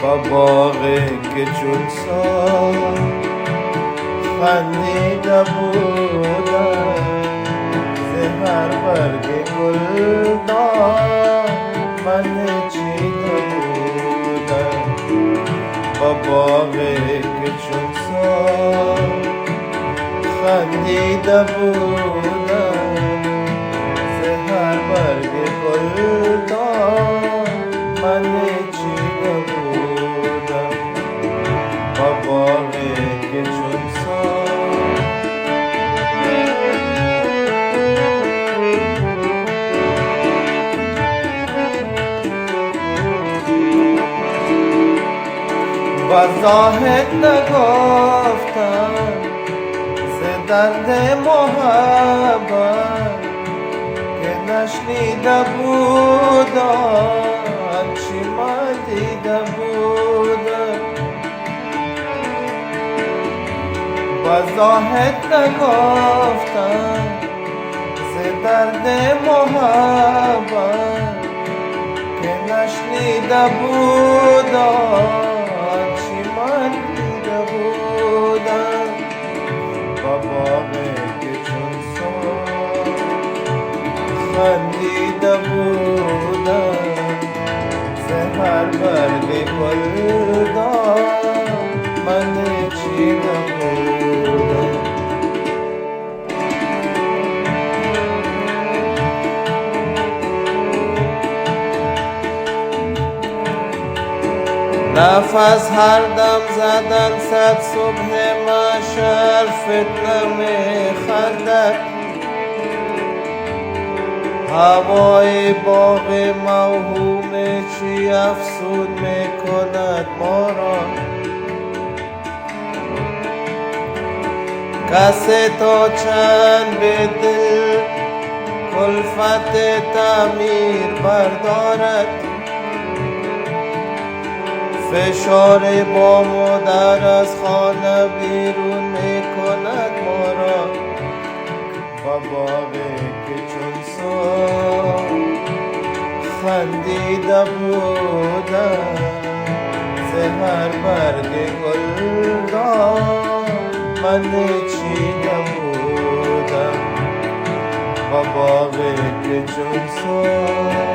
با باغی که چون سال خندیده بودم ز هر برگ گلدان من چیده بودم با باغی که چون سال خندیده بودم ز هر برگ گلدان من چیده بودم با باغی که چون سال با زاهد نگفتم ز درد محبت که نشنیده بودم چی من دیده بودم با زاهد نگفتم ز درد محبت که نشنیده بودم چی من دیده بودم با باغی که چون سال خندیده بودم ز هر برگ گلدان من چیده بودم نفس هر دم زدن صد صبح محشر فتنه می‌خندد هوای باغ موهوم چی افسون می‌کند ما را کسی تا چند به دل کلفت تعمیر بردارد فشار بام و در از خانه بیرون می‌کند ما را با باغی که چون سال خندیده بودم ز هر برگ گلدان من چیده بودم با باغی که چون سال